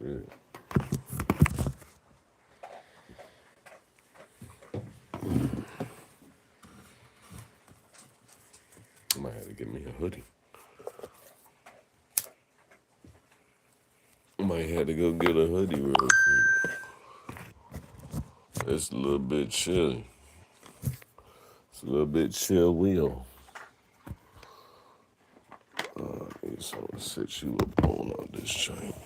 Shit. I might have to get me a hoodie. I might have to go get a hoodie real quick. It's a little bit chilly. It's a little bit chill wheel. I need someone to set you up on this joint.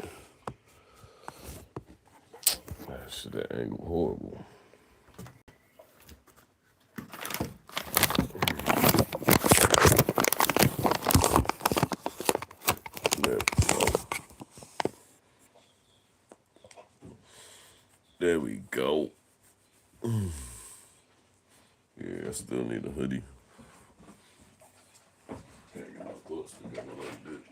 That shit, that angle horrible. There we go. Yeah, I still need a hoodie. Can't get my clothes together like this.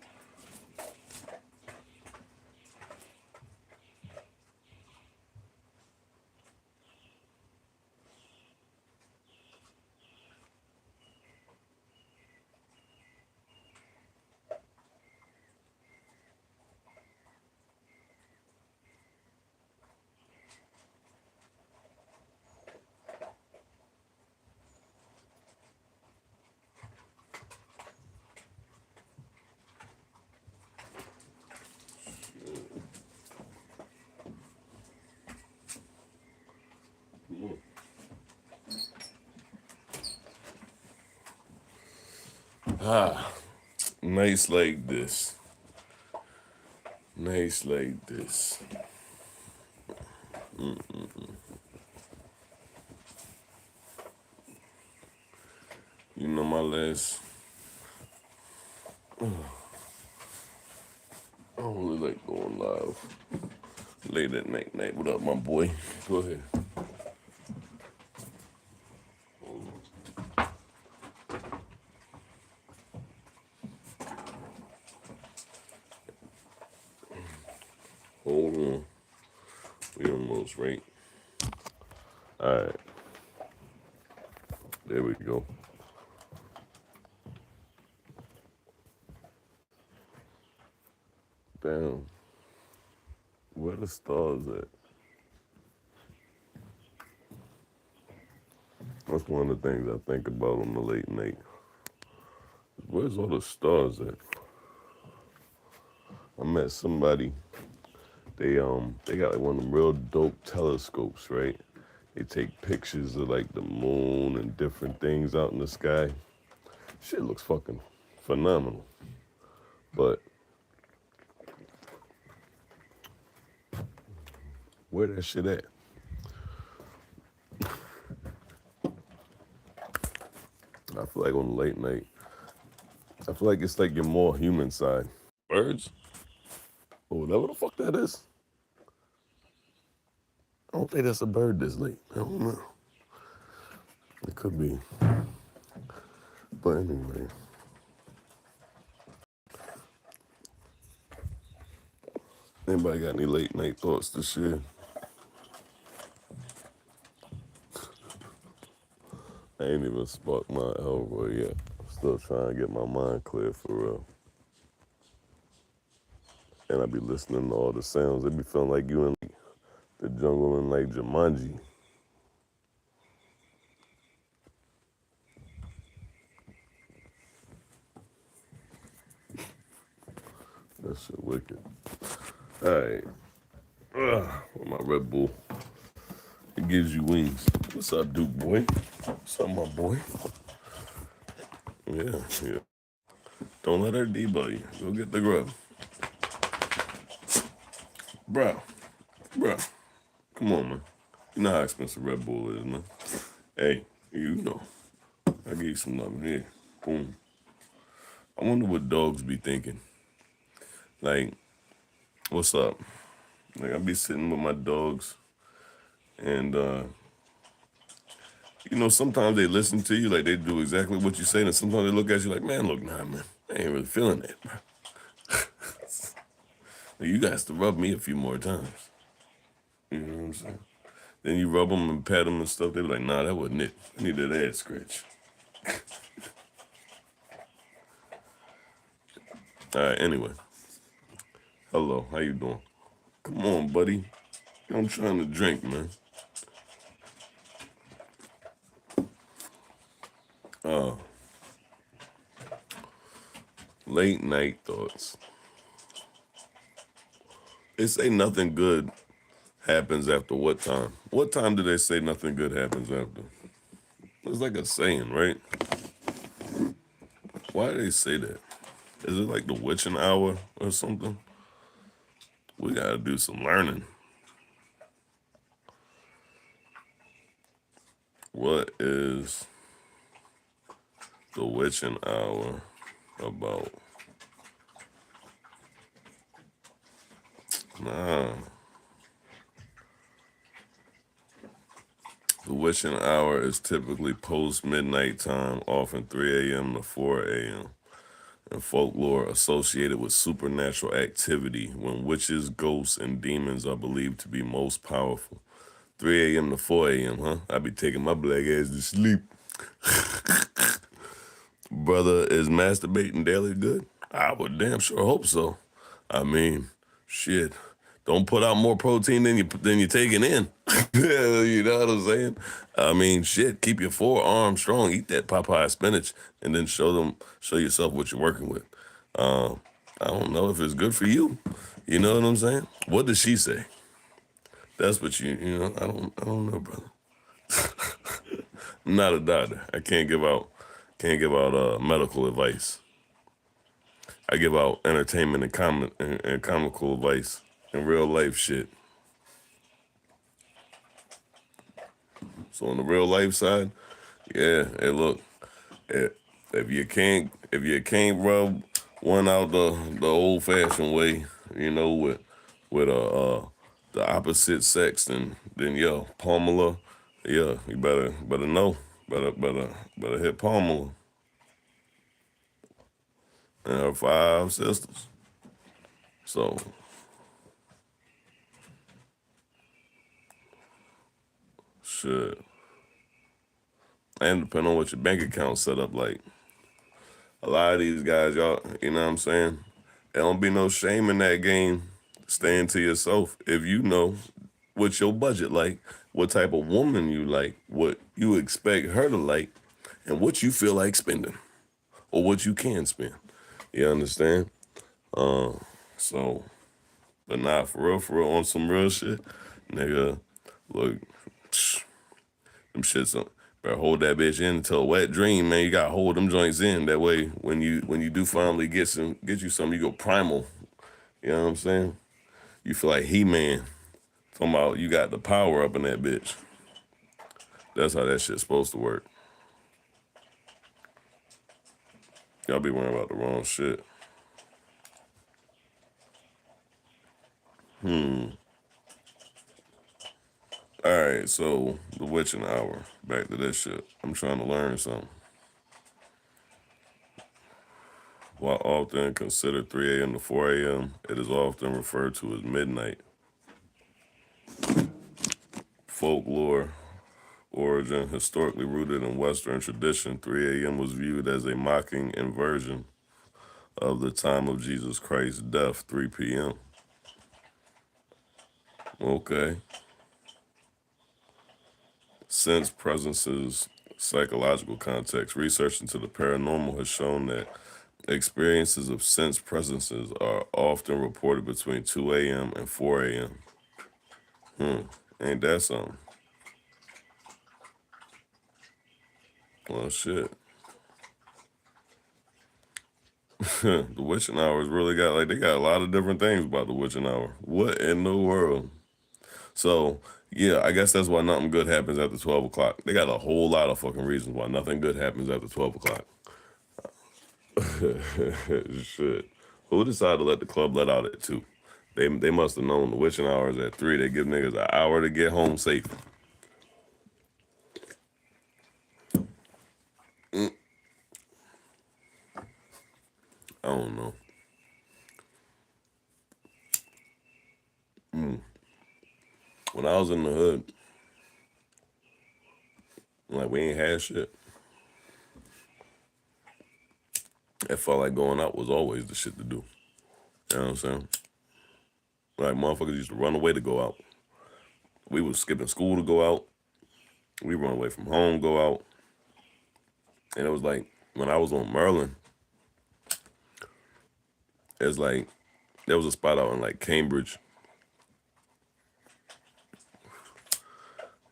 Nice like this. Nice like this. You know my last. I don't really like going live late at night. What up, my boy? Go ahead. Hold on. We almost right. All right. There we go. Damn. Where the stars at? That's one of the things I think about on the late night. Where's all the stars at? I met somebody. They got like one of them real dope telescopes, right? They take pictures of like the moon and different things out in the sky. Shit looks fucking phenomenal. But where that shit at? I feel like on the late night, I feel like it's like your more human side. Birds? Or whatever the fuck that is. I don't think that's a bird this late. I don't know. It could be. But anyway. Anybody got any late night thoughts to share? I ain't even sparked my elbow yet. Still trying to get my mind clear for real. And I be listening to all the sounds. It be feeling like you in the jungle in like Jumanji. That shit wicked. All right. With my Red Bull. It gives you wings. What's up, Duke boy? What's up, my boy? Yeah. Don't let her debug you. Go get the grub. Bro. Come on, man. You know how expensive Red Bull is, man. Hey, you know. I give you some love here. Boom. I wonder what dogs be thinking. Like, what's up? Like, I be sitting with my dogs, and, you know, sometimes they listen to you, like they do exactly what you say, and sometimes they look at you like, man, look, nah, man, I ain't really feeling that, bro. Like, you guys to rub me a few more times. You know what I'm saying? Then you rub them and pat them and stuff, they be like, nah, that wasn't it. I need that ass scratch. All right, anyway. Hello, how you doing? Come on, buddy. I'm trying to drink, man. Late night thoughts. They say nothing good happens after what time? What time do they say nothing good happens after? It's like a saying, right? Why do they say that? Is it like the witching hour or something? We gotta do some learning. What is the witching hour about? Nah. The witching hour is typically post midnight time, often 3 a.m. to 4 a.m. and folklore associated with supernatural activity when witches, ghosts, and demons are believed to be most powerful. 3 a.m. to 4 a.m., huh? I be taking my black ass to sleep. Brother, is masturbating daily good? I would damn sure hope so. I mean, shit. Don't put out more protein than you're taking in. You know what I'm saying? I mean, shit. Keep your forearm strong. Eat that Popeye spinach, and then show yourself what you're working with. I don't know if it's good for you. You know what I'm saying? What does she say? That's what you know. I don't know, brother. I'm not a doctor. I can't give out medical advice. I give out entertainment and comical advice and real life shit. So on the real life side, yeah, hey look, eh, if you can't rub one out the old fashioned way, with the opposite sex, then yo, Pamela, yeah, you better know. Better hit Pamela and her 5 sisters. So shit. And depending on what your bank account set up like. A lot of these guys, y'all, you know what I'm saying? There don't be no shame in that game. Staying to yourself. If you know what your budget like, what type of woman you like, what you expect her to like, and what you feel like spending, or what you can spend. You understand? So, but not for real, on some real shit, nigga. Look, them shits. Better hold that bitch in until a wet dream, man. You gotta hold them joints in. That way, when you do finally get you some, you go primal. You know what I'm saying? You feel like He-Man. Talking about you got the power up in that bitch. That's how that shit's supposed to work. Y'all be worrying about the wrong shit. All right, so the witching hour. Back to this shit. I'm trying to learn something. While often considered 3 a.m. to 4 a.m., it is often referred to as midnight. Folklore origin, historically rooted in Western tradition, 3 a.m. was viewed as a mocking inversion of the time of Jesus Christ's death, 3 p.m. Okay. Sense presence's psychological context. Research into the paranormal has shown that experiences of sense presences are often reported between 2 a.m. and 4 a.m. Ain't that something? Well, shit. The witching hours really got they got a lot of different things about the witching hour. What in the world? So yeah, I guess that's why nothing good happens after 12 o'clock. They got a whole lot of fucking reasons why nothing good happens after 12 o'clock. Shit. Who decided to let the club let out at 2? They must have known the witching hours at 3. They give niggas an hour to get home safe. I don't know. When I was in the hood, like we ain't had shit. It felt like going out was always the shit to do. You know what I'm saying? Like motherfuckers used to run away to go out. We was skipping school to go out. We run away from home, go out. And it was like when I was on Merlin, it's like there was a spot out in like Cambridge.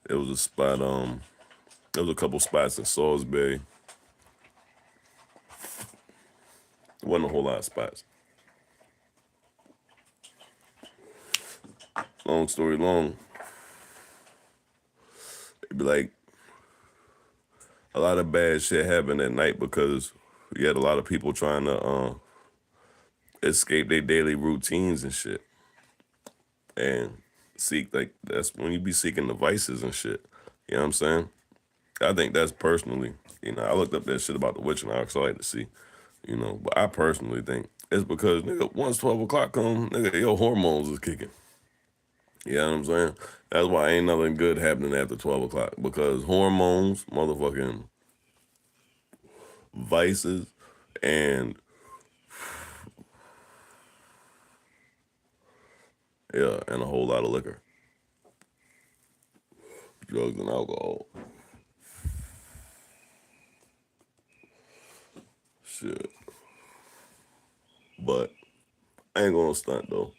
There was a spot, there was a couple spots in Salisbury. There wasn't a whole lot of spots. Long story long, it'd be like a lot of bad shit happened at night because you had a lot of people trying to escape their daily routines and shit. And seek, like, that's when you be seeking the vices and shit. You know what I'm saying? I think that's personally, I looked up that shit about the witching hour because I like to see, but I personally think it's because, nigga, once 12 o'clock come, nigga, your hormones is kicking. You know what I'm saying? That's why ain't nothing good happening after 12 o'clock because hormones, motherfucking vices, and yeah, and a whole lot of liquor, drugs and alcohol. Shit. But I ain't gonna stunt though.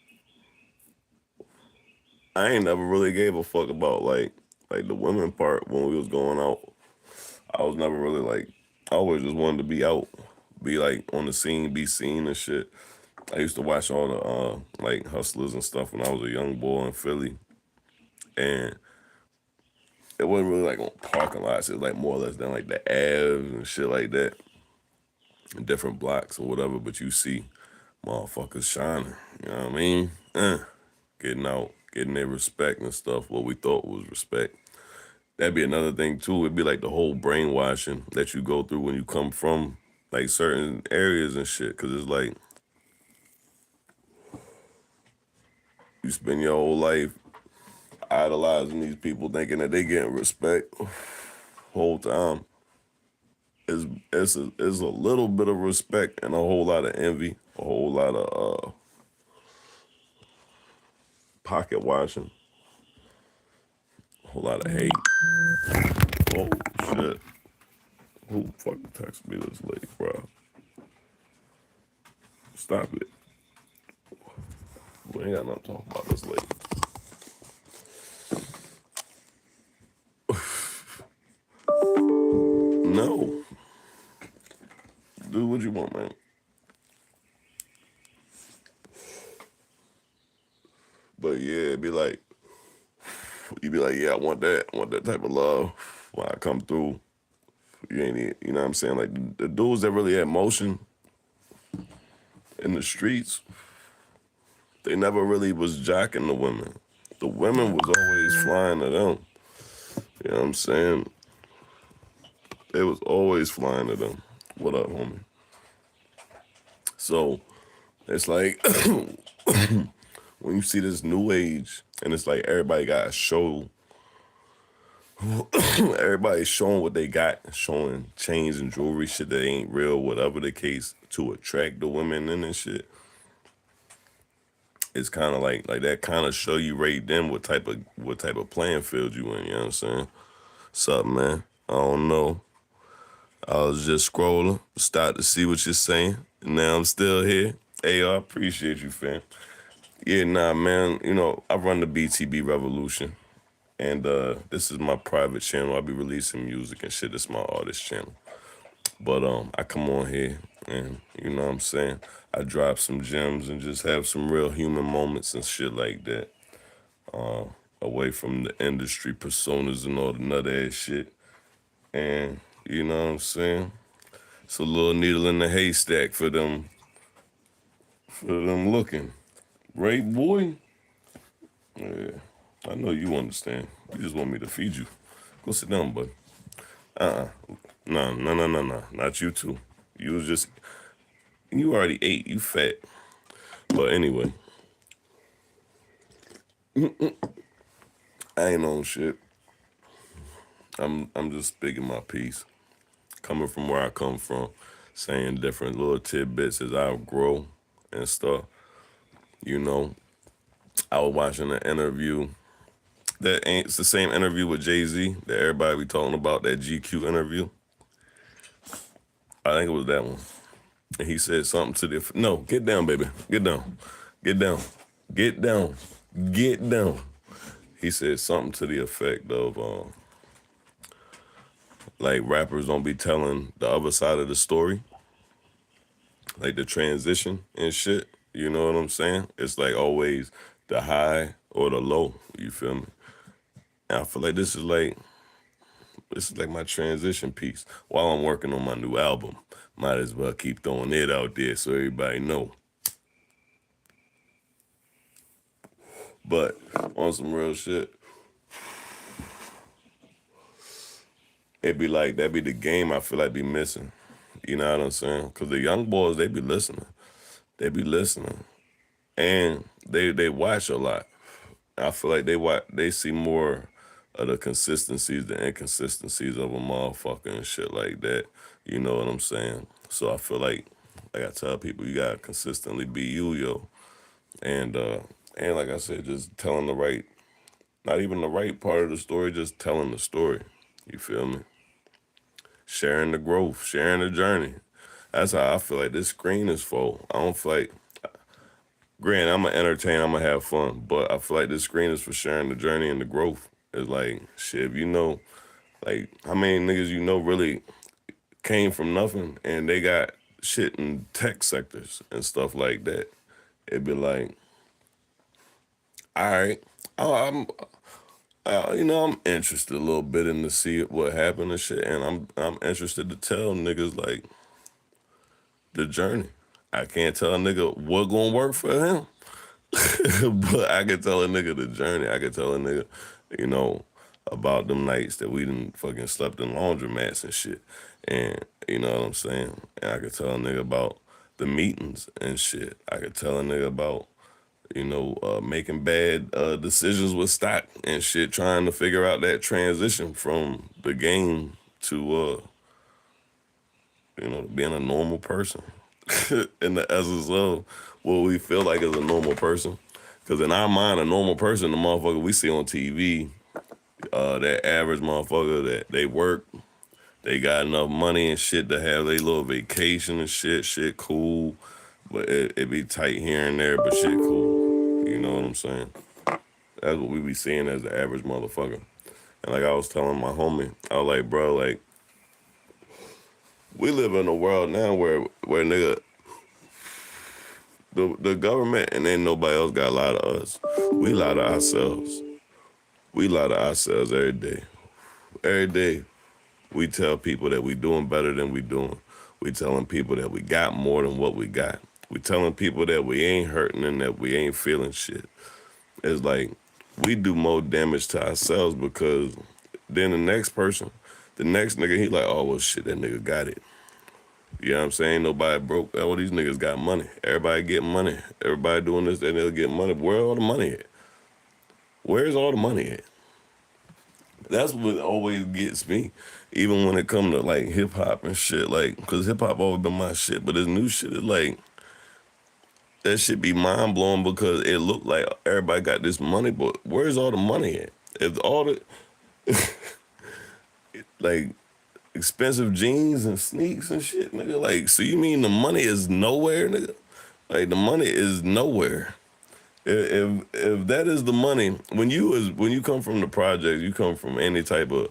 I ain't never really gave a fuck about like the women part when we was going out. I was never really like I always just wanted to be out, be like on the scene, be seen and shit. I used to watch all the like hustlers and stuff when I was a young boy in Philly. And it wasn't really like on parking lots, it was like more or less than like the Avs and shit like that. In different blocks or whatever, but you see motherfuckers shining. You know what I mean? Getting out, getting their respect and stuff, what we thought was respect. That'd be another thing too. It'd be like the whole brainwashing that you go through when you come from like certain areas and shit. Cause it's like you spend your whole life idolizing these people, thinking that they getting respect whole time. It's a little bit of respect and a whole lot of envy, a whole lot of pocket watching, a whole lot of hate. Oh shit! Who fucking texted me this late, bro? Stop it. We ain't got nothing to talk about this late. No. Do what you want, man. But yeah, it'd be like, you be like, yeah, I want that type of love when I come through. You ain't, you know what I'm saying? Like the dudes that really had motion in the streets, they never really was jocking the women. The women was always flying to them. You know what I'm saying? They was always flying to them. What up, homie? So it's like when you see this new age, and it's like everybody got to show, everybody's showing what they got, showing chains and jewelry, shit that ain't real, whatever the case, to attract the women in and shit. It's kind of like that kind of show you right then what type of playing field you in. You know what I'm saying? What's up, man? I don't know. I was just scrolling, start to see what you're saying, and now I'm still here. Hey, I appreciate you, fam. Yeah, nah, man. I run the BTB Revolution, and this is my private channel. I'll be releasing music and shit. This is my artist channel. But I come on here, and you know what I'm saying. I drop some gems and just have some real human moments and shit like that. Away from the industry personas and all the nut ass shit. And you know what I'm saying. It's a little needle in the haystack for them looking. Right, boy? Yeah, I know you understand. You just want me to feed you. Go sit down, bud. Uh-uh. No, no, no, no, no. Not you too. You was just, you already ate. You fat. But anyway, I ain't on shit. I'm just speaking my piece. Coming from where I come from, saying different little tidbits as I grow and stuff, you know. I was watching an interview that ain't, it's the same interview with Jay-Z that everybody be talking about, that GQ interview. I think it was that one. And he said something to the, no, get down, baby. Get down. Get down. Get down. Get down. He said something to the effect of, like, rappers don't be telling the other side of the story, like the transition and shit. You know what I'm saying? It's like always the high or the low. You feel me? And I feel like this is like my transition piece while I'm working on my new album. Might as well keep throwing it out there so everybody know. But on some real shit, it be like that be the game I feel like be missing. You know what I'm saying? Cause the young boys, they be listening. They be listening. And they watch a lot. I feel like they see more of the consistencies, the inconsistencies of a motherfucker and shit like that. You know what I'm saying? So I feel like I tell people, you gotta consistently be you, yo. And and like I said, just telling the right, not even the right part of the story, just telling the story. You feel me? Sharing the growth, sharing the journey. That's how I feel like this screen is full. I don't feel like, granted, I'm gonna entertain, I'm gonna have fun, but I feel like this screen is for sharing the journey and the growth. It's like, shit, if you know, like, how many niggas you know really came from nothing and they got shit in tech sectors and stuff like that. It'd be like, all right, I'm, I'm interested a little bit in to see what happened and shit, and I'm interested to tell niggas like the journey. I can't tell a nigga what gonna work for him, but I can tell a nigga the journey. I can tell a nigga, you know, about them nights that we done fucking slept in laundromats and shit. And you know what I'm saying? And I could tell a nigga about the meetings and shit. I could tell a nigga about, making bad decisions with stock and shit, trying to figure out that transition from the game to, being a normal person in the essence of what we feel like as a normal person. Because in our mind, a normal person, the motherfucker we see on TV, that average motherfucker that they work, they got enough money and shit to have their little vacation and shit cool. But it be tight here and there, but shit cool. You know what I'm saying? That's what we be seeing as the average motherfucker. And like I was telling my homie, I was like, bro, like, we live in a world now where nigga, the government and ain't nobody else got a lot of us. We lie to ourselves. We lie to ourselves every day. Every day, we tell people that we doing better than we doing. We telling people that we got more than what we got. We telling people that we ain't hurting and that we ain't feeling shit. It's like we do more damage to ourselves because then the next person, the next nigga, he like, oh, well, shit, that nigga got it. You know what I'm saying? Nobody broke. All these niggas got money. Everybody get money. Everybody doing this, and they'll get money. Where all the money at? Where's all the money at? That's what always gets me, even when it come to like hip hop and shit. Like, cause hip hop always been my shit, but this new shit is like that shit be mind blowing because it look like everybody got this money, but where's all the money at? If all the like expensive jeans and sneaks and shit, nigga, like, so you mean the money is nowhere, nigga? Like the money is nowhere. If that is the money, when you come from the project, you come from any type of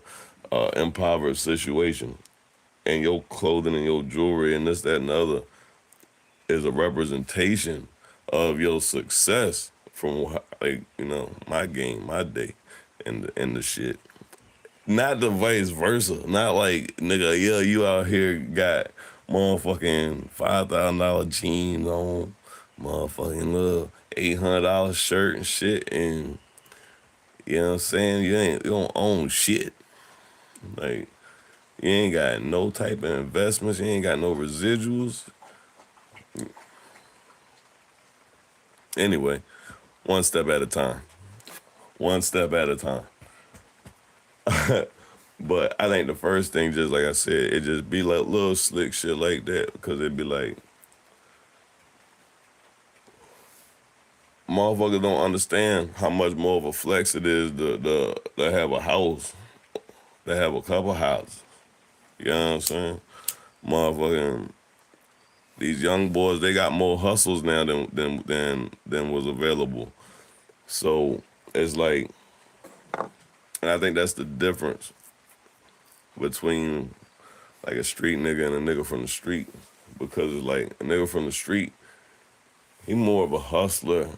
impoverished situation, and your clothing and your jewelry and this, that, and the other is a representation of your success from like my game, my day, and the shit. Not the vice versa. Not like nigga, yeah, you out here got motherfucking $5,000 jeans on, motherfucking little $800 shirt and shit, and you know what I'm saying? You don't own shit. Like you ain't got no type of investments. You ain't got no residuals. Anyway, one step at a time. One step at a time. But I think the first thing, just like I said, it just be like little slick shit like that because it'd be like motherfuckers don't understand how much more of a flex it is to have a house, to have a couple houses. You know what I'm saying? Motherfucking these young boys, they got more hustles now than was available. So it's like, and I think that's the difference between like a street nigga and a nigga from the street, because it's like a nigga from the street, he more of a hustler.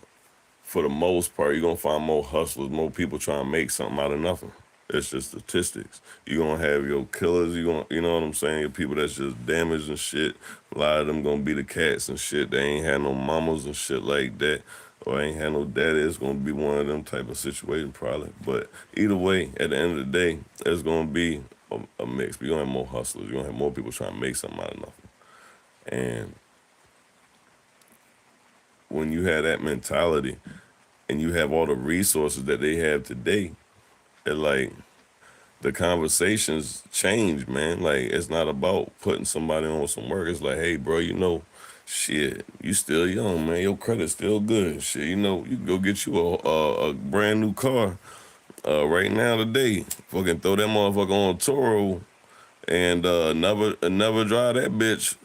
For the most part, you're gonna find more hustlers, more people trying to make something out of nothing. It's just statistics. You're gonna have your killers, you know what I'm saying? Your people that's just damaged and shit. A lot of them gonna be the cats and shit. They ain't had no mamas and shit like that, or ain't had no daddy. It's gonna be one of them type of situation probably. But either way, at the end of the day, it's gonna be a mix. You're gonna have more hustlers. You're gonna have more people trying to make something out of nothing. And when you have that mentality and you have all the resources that they have today, it like the conversations change, man. Like it's not about putting somebody on some work. It's like, hey, bro, shit, you still young, man. Your credit's still good. Shit, you can go get you a brand new car right now today. Fucking throw that motherfucker on Toro and never drive that bitch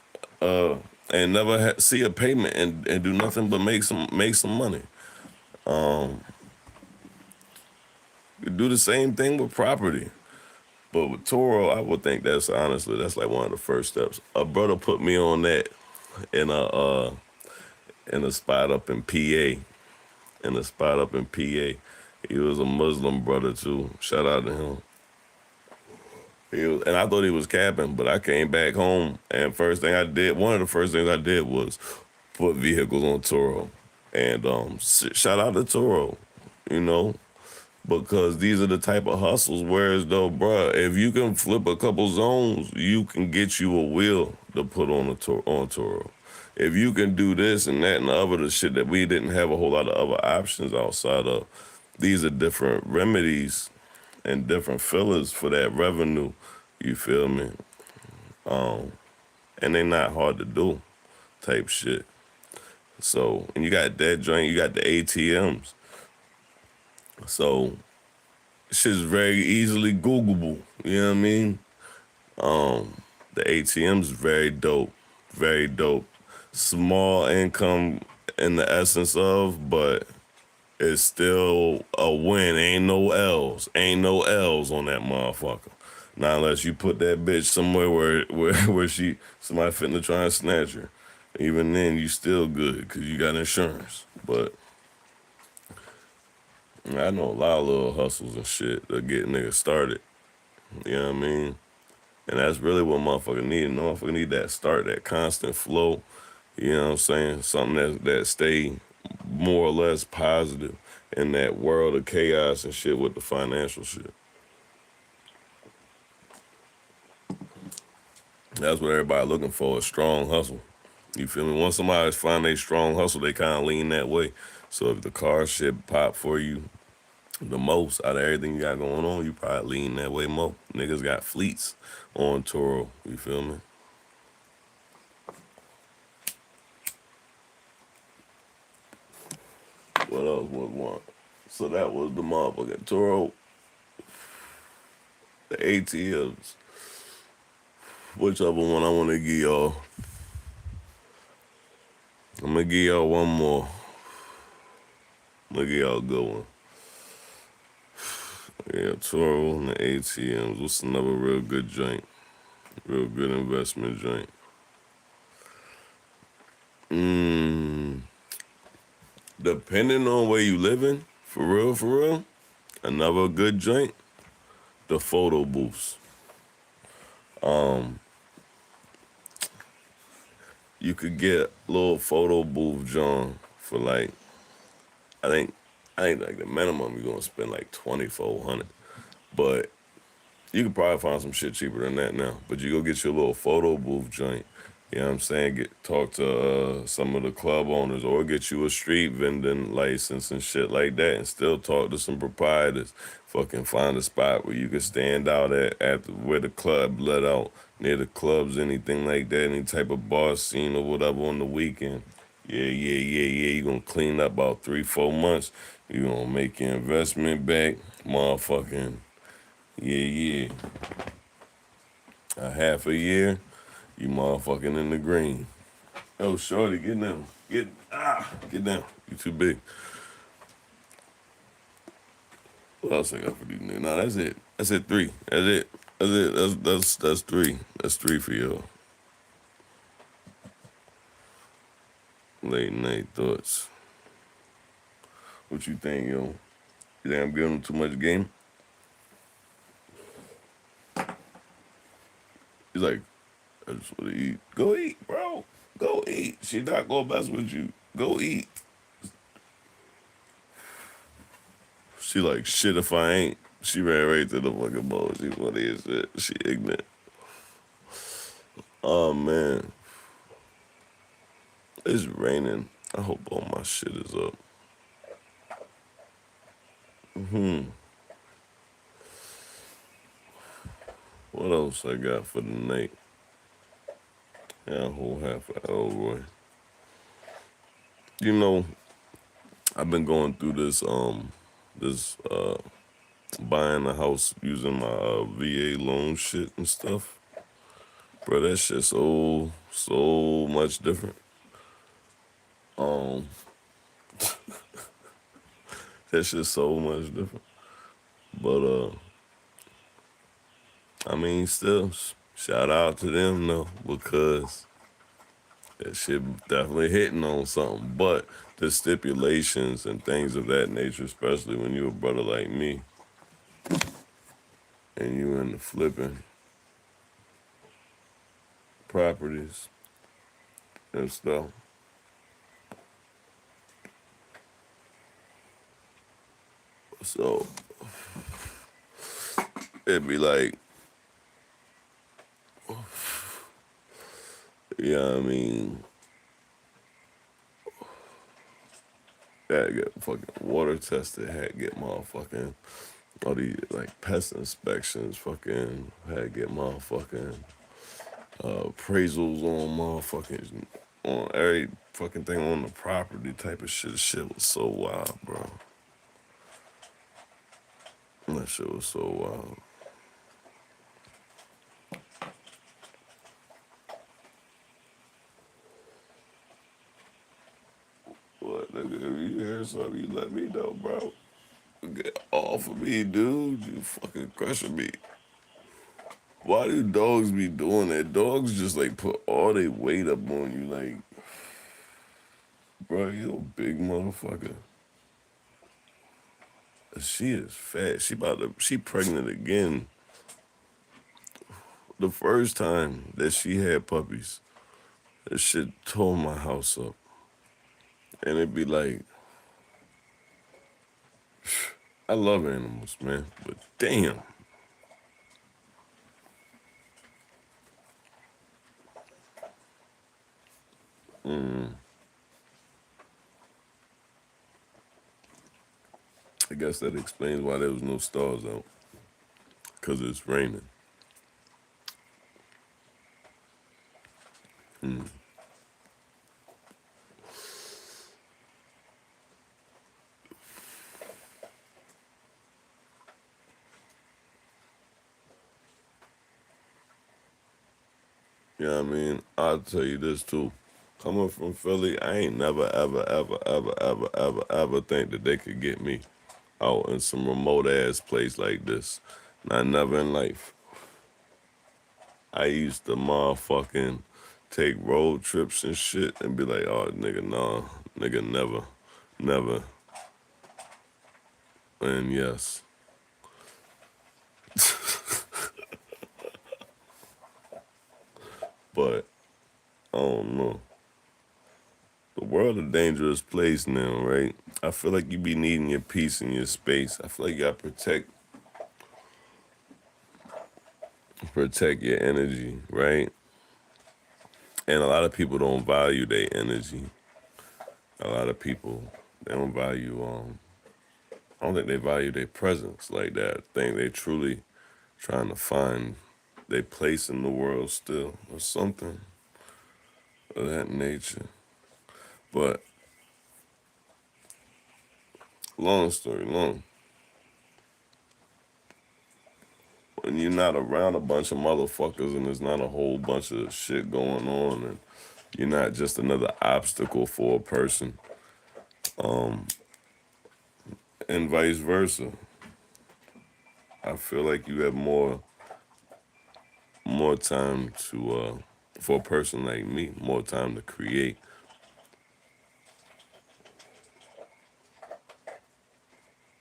and never see a payment and do nothing but make some money. You do the same thing with property. But with Toro, I would think that's like one of the first steps. A brother put me on that in a spot up in PA. In a spot up in PA. He was a Muslim brother too. Shout out to him. And I thought he was capping, but I came back home and one of the first things I did was put vehicles on Toro. And shout out to Toro, you know. Because these are the type of hustles. Whereas though, bruh, if you can flip a couple zones, you can get you a wheel to put on Toro. If you can do this and that and the other, the shit that we didn't have a whole lot of other options outside of, these are different remedies and different fillers for that revenue. You feel me? And they not hard to do, type shit. So, and you got that joint, you got the ATMs. So shit's very easily Googleable. You know what I mean? The ATM's very dope. Very dope. Small income in the essence of, but it's still a win. Ain't no L's. Ain't no L's on that motherfucker. Not unless you put that bitch somewhere where somebody finna try and snatch her. Even then, you still good because you got insurance. But I know a lot of little hustles and shit that get niggas started. You know what I mean? And that's really what motherfucker need. Motherfucker need that start, that constant flow. You know what I'm saying? Something that stay more or less positive in that world of chaos and shit with the financial shit. That's what everybody looking for, a strong hustle. You feel me? Once somebody find a strong hustle, they kind of lean that way. So if the car shit pop for you the most out of everything you got going on, you probably lean that way more. Niggas got fleets on Toro. You feel me? What else was one? So that was the motherfucking Toro, the ATMs. Which other one I want to give y'all? I'm gonna give y'all one more. I'm gonna give y'all a good one. Yeah, Toro and the ATMs. What's another real good joint? Real good investment joint. Depending on where you living, for real, another good joint, the photo booths. You could get a little photo booth, John, for like, I think, like the minimum you're gonna spend like 2,400. But you could probably find some shit cheaper than that now. But you go get your little photo booth joint. You know what I'm saying? Talk to some of the club owners or get you a street vending license and shit like that and still talk to some proprietors. Fucking find a spot where you can stand out at where the club let out, near the clubs, anything like that, any type of bar scene or whatever on the weekend. Yeah. You gonna clean up about 3, 4 months. You gonna make your investment back, motherfucking. Yeah. A half a year, you motherfucking in the green. Oh, shorty, get down. Get down. You too big. What else I got for these niggas? No, that's it. That's it. Three. That's it. That's it. That's three. That's three for y'all. Late night thoughts. What you think, yo? You think I'm giving them too much game? He's like, I just want to eat. Go eat, bro. Go eat. She not gonna mess with you. Go eat. She like, shit if I ain't. She ran right to the fucking bowl. She funny as shit. She ignorant. Oh, man. It's raining. I hope all my shit is up. What else I got for the night? Yeah, a whole half an hour, boy. You know, I've been going through this buying a house using my VA loan shit and stuff. Bro, that shit so much different. Um, that shit so much different. But I mean, still, shout out to them though, because that shit definitely hitting on something. But the stipulations and things of that nature, especially when you a brother like me and you into flipping properties and stuff. So it'd be like, yeah, I mean, had to get fucking water tested, had to get motherfucking all these like pest inspections, fucking had to get motherfucking appraisals on motherfucking on every fucking thing on the property type of shit. Shit was so wild, bro. That shit was so wild. What nigga, if you hear something, you let me know, bro. Get off of me, dude. You fucking crushing me. Why do dogs be doing that? Dogs just like put all their weight up on you, like, bro, you a big motherfucker. She is fat. She pregnant again. The first time that she had puppies, that shit tore my house up. And it'd be like, I love animals, man, but damn. I guess that explains why there was no stars out. Cause it's raining. You know what I mean? I'll tell you this too. Coming from Philly, I ain't never, ever think that they could get me out in some remote ass place like this. Not never in life. I used to motherfucking take road trips and shit and be like, oh, nigga, nah, nigga, never. And yes, but I don't know. The world a dangerous place now, right? I feel like you be needing your peace and your space. I feel like you gotta protect your energy, right? And a lot of people don't value their energy. A lot of people they don't value I don't think they value their presence like that. I think they truly trying to find their place in the world still or something of that nature. But long story long, when you're not around a bunch of motherfuckers and there's not a whole bunch of shit going on and you're not just another obstacle for a person, and vice versa. I feel like you have more time to for a person like me, more time to create,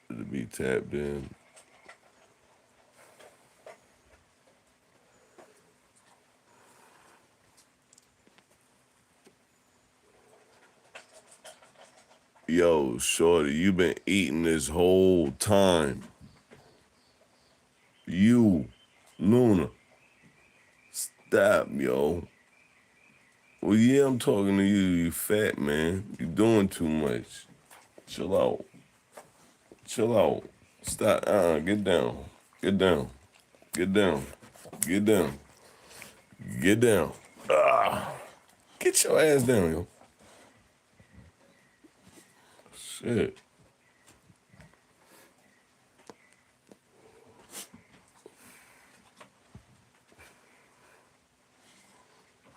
to be tapped in. Yo, shorty, you been eating this whole time. You, Luna, stop, yo. Well, yeah, I'm talking to you, you fat man. You doing too much. Chill out. Chill out. Stop. Get down. Get down. Get down. Get down. Get down. Ah, get your ass down, yo. Shit.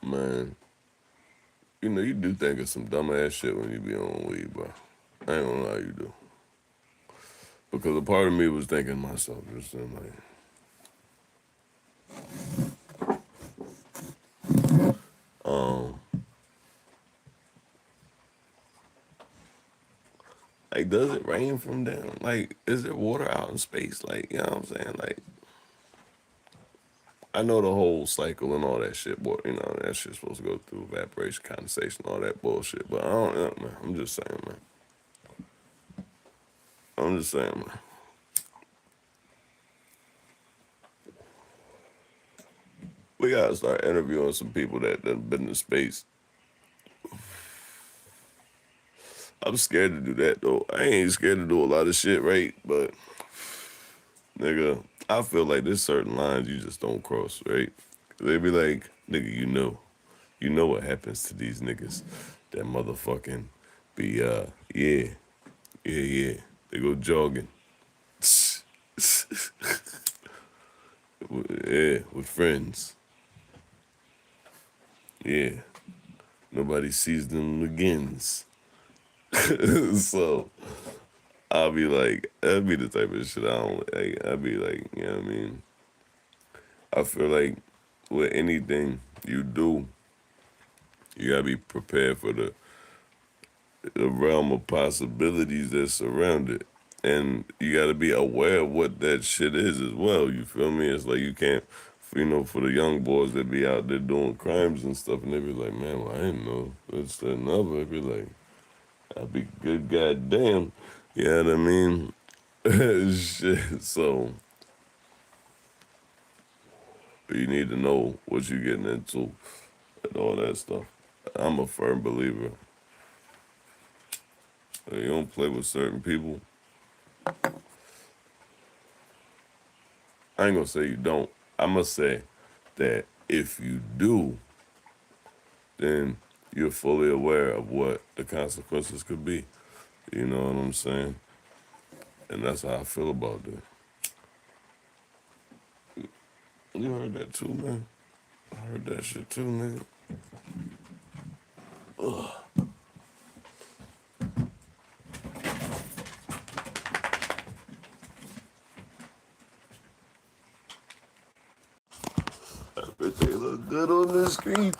Man, you know, you do think of some dumbass shit when you be on weed, bro. I ain't gonna lie, you do. Because a part of me was thinking to myself, just saying, like, does it rain from down? Like, is there water out in space? Like, you know what I'm saying? Like, I know the whole cycle and all that shit, boy. You know, that shit's supposed to go through evaporation, condensation, all that bullshit. But I don't know, man. I'm just saying, man. I'm just saying, man. We gotta start interviewing some people that been in space. I'm scared to do that though. I ain't scared to do a lot of shit, right? But nigga, I feel like there's certain lines you just don't cross, right? They be like, nigga, you know what happens to these niggas that motherfucking be yeah, yeah. They go jogging. Yeah, with friends. Yeah. Nobody sees them agains. So I'll be like, that'd be the type of shit I don't like. I'd be like, you know what I mean? I feel like with anything you do, you gotta be prepared for the realm of possibilities that surround it. And you gotta be aware of what that shit is as well. You feel me? It's like you can't, you know, for the young boys that be out there doing crimes and stuff, and they be like, man, well, I didn't know. It's that another. They be like, I'd be good goddamn. You know what I mean? Shit. So you need to know what you're getting into and all that stuff. I'm a firm believer. You don't play with certain people. I ain't gonna say you don't. I'm gonna say that if you do, then you're fully aware of what the consequences could be. You know what I'm saying? And that's how I feel about that. You heard that too, man. I heard that shit too, nigga. I bet they look good on the screen.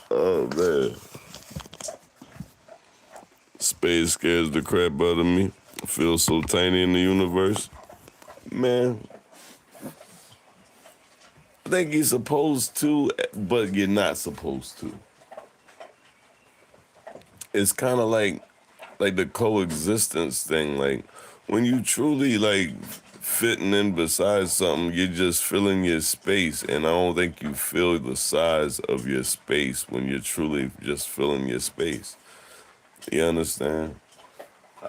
Oh man. Space scares the crap out of me. I feel so tiny in the universe. Man, I think you're supposed to, but you're not supposed to. It's kind of like the coexistence thing. Like when you truly like fitting in beside something, you're just filling your space, and I don't think you feel the size of your space when you're truly just filling your space. You understand?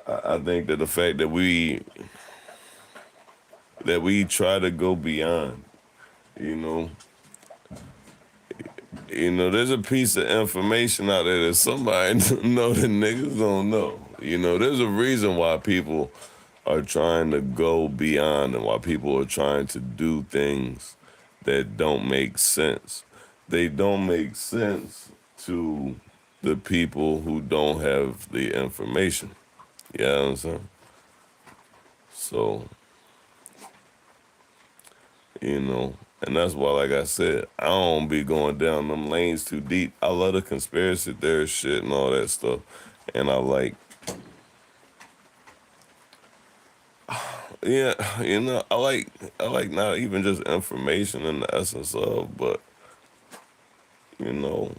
I think that the fact that we try to go beyond, you know, You know, there's a piece of information out there that somebody know that niggas don't know. You know, there's a reason why people are trying to go beyond and why people are trying to do things that don't make sense. They don't make sense to the people who don't have the information. You know what I'm saying? So, you know, and that's why, like I said, I don't be going down them lanes too deep. I love the conspiracy theory shit and all that stuff. And I like, yeah, you know, I like not even just information in the essence of, but, you know,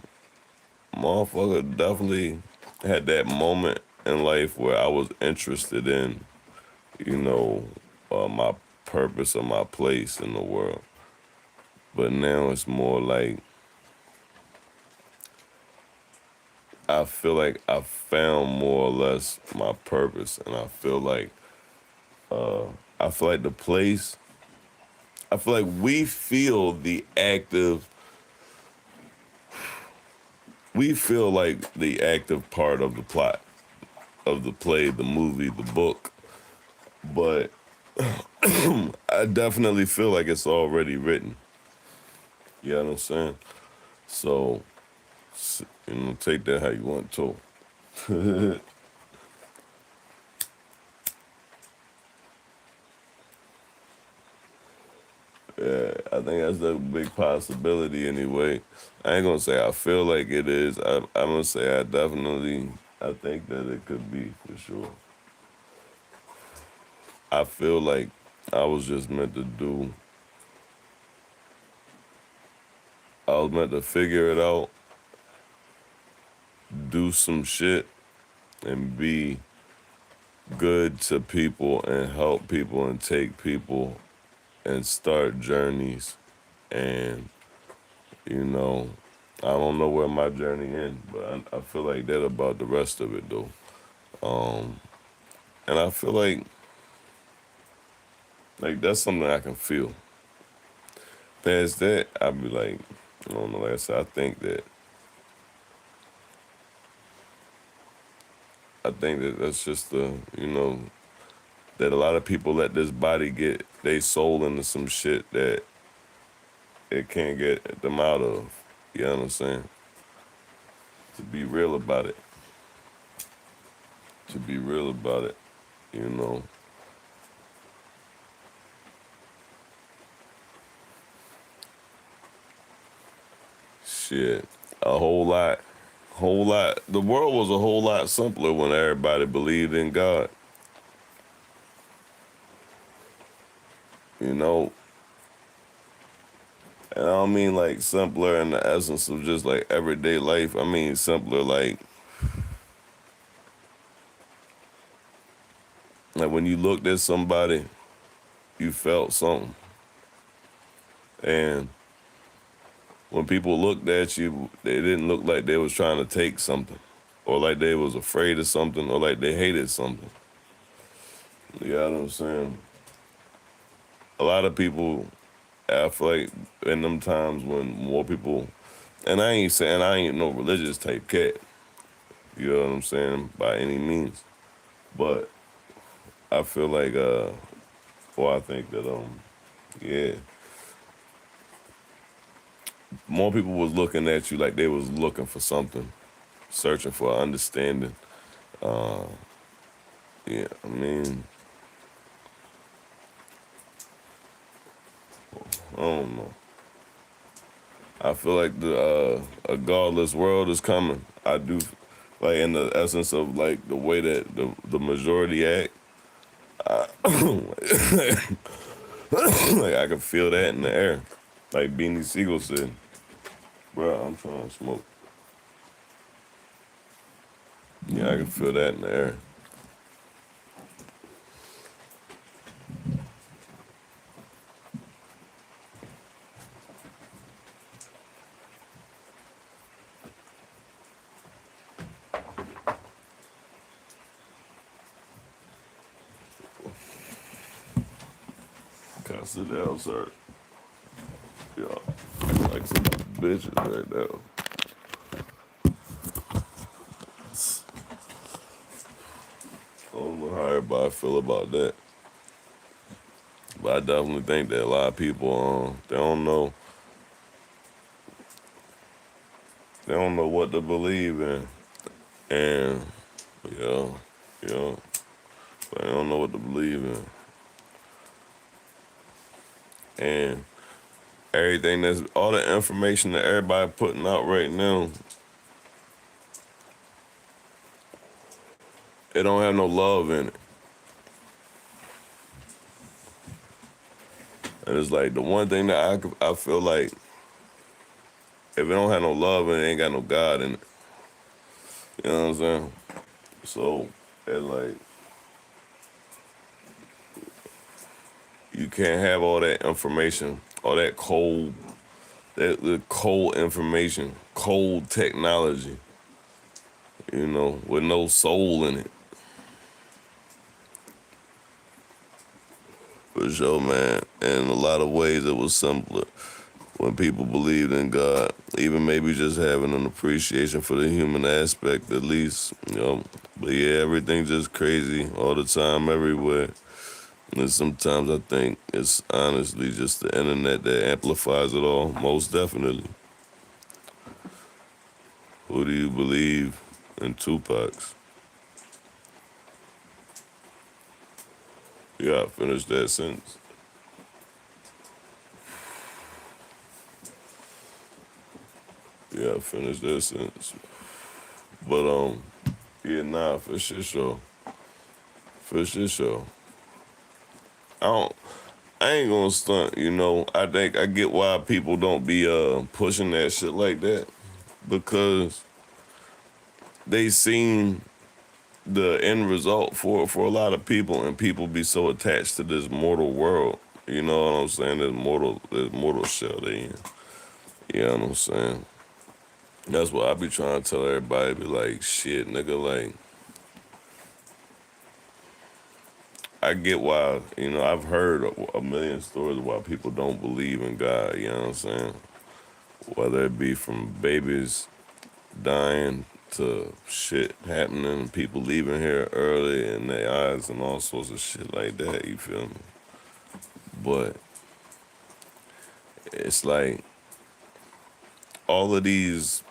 motherfucker definitely had that moment in life where I was interested in, you know, my purpose or my place in the world. But now it's more like I feel like I found more or less my purpose, and I feel like the place. I feel like we feel the active. We feel like the active part of the plot of the play, the movie, the book, but I definitely feel like it's already written. You know what I'm saying? So, you know, take that how you want to. Yeah, I think that's a big possibility anyway. I ain't gonna say I feel like it is. I'm gonna say I think that it could be for sure. I feel like I was just meant to do, I was meant to figure it out, do some shit, and be good to people and help people and take people and start journeys. And, you know, I don't know where my journey ends, but I feel like that about the rest of it though. Um, and I feel like that's something I can feel. Past that, I'd be like, I don't know, like I said, I think that that's just the, you know, that a lot of people let this body get they soul into some shit that it can't get them out of. You know what I'm saying? To be real about it. To be real about it, you know. Shit. A whole lot. The world was a whole lot simpler when everybody believed in God. You know, and I don't mean like simpler in the essence of just like everyday life. I mean simpler like when you looked at somebody, you felt something. And when people looked at you, they didn't look like they was trying to take something, or like they was afraid of something, or like they hated something. You know what I'm saying? A lot of people, I feel like in them times when more people, and I ain't saying I ain't no religious type cat, you know what I'm saying, by any means. But I feel like, or I think that, yeah, more people was looking at you like they was looking for something, searching for understanding. Uh, yeah, I mean, I don't know. I feel like a godless world is coming. I do, like in the essence of like the way that the majority act. Like I can feel that in the air. Like Beanie Siegel said, bro, I'm trying to smoke. Yeah, I can feel that in the air. Can I sit down, sir? Yeah. like some bitches right now. I don't know how everybody feel about that. But I definitely think that a lot of people, they don't know what to believe in. And, yeah, yeah, they don't know what to believe in. And all the information that everybody putting out right now, it don't have no love in it. And it's like the one thing that I feel like if it don't have no love in it, it ain't got no God in it. You know what I'm saying? So, and like, you can't have all that information, all that the cold information, cold technology, with no soul in it. For sure, man. In a lot of ways, it was simpler when people believed in God, even maybe just having an appreciation for the human aspect, at least. But yeah, everything's just crazy all the time, everywhere. And sometimes I think it's honestly just the internet that amplifies it all, most definitely. Who do you believe in Tupac's? You gotta finish that sentence. You gotta finish that sentence. But yeah, nah, for shit show. For shit show. I don't I ain't gonna stunt. I think I get why people don't be pushing that shit like that. Because they seen the end result for a lot of people, and people be so attached to this mortal world. You know what I'm saying? This mortal shell they in. You know what I'm saying? That's what I be trying to tell everybody. Be like, shit, nigga, like, I get why, I've heard a million stories of why people don't believe in God, you know what I'm saying? Whether it be from babies dying to shit happening, people leaving here early in their eyes and all sorts of shit like that, you feel me? But it's like all of these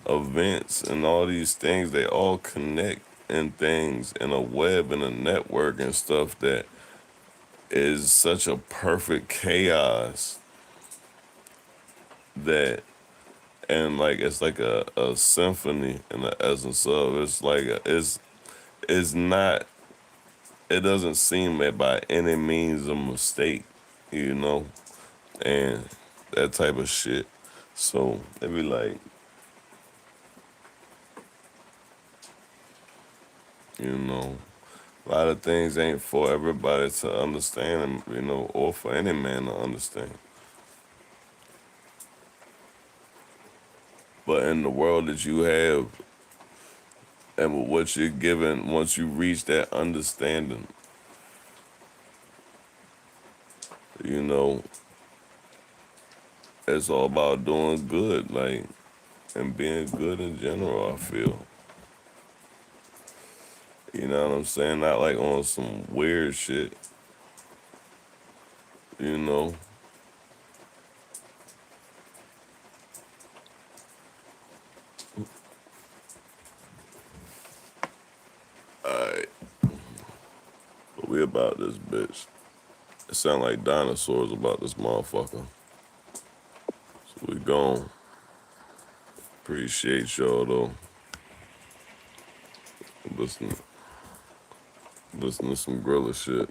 events and all these things, they all connect in things in a web and a network and stuff that is such a perfect chaos that, and like it's like a symphony in the essence of it's like it's not, it doesn't seem that by any means a mistake, you know and that type of shit. So it be like, you know a lot of things ain't for everybody to understand, or for any man to understand. But in the world that you have and with what you're given, once you reach that understanding, you know, it's all about doing good, like, and being good in general, I feel. You know what I'm saying? Not like on some weird shit, you know? Alright, but we about this bitch. It sound like dinosaurs about this motherfucker. So we gone. Appreciate y'all though. Listen, listen to some Grilla shit.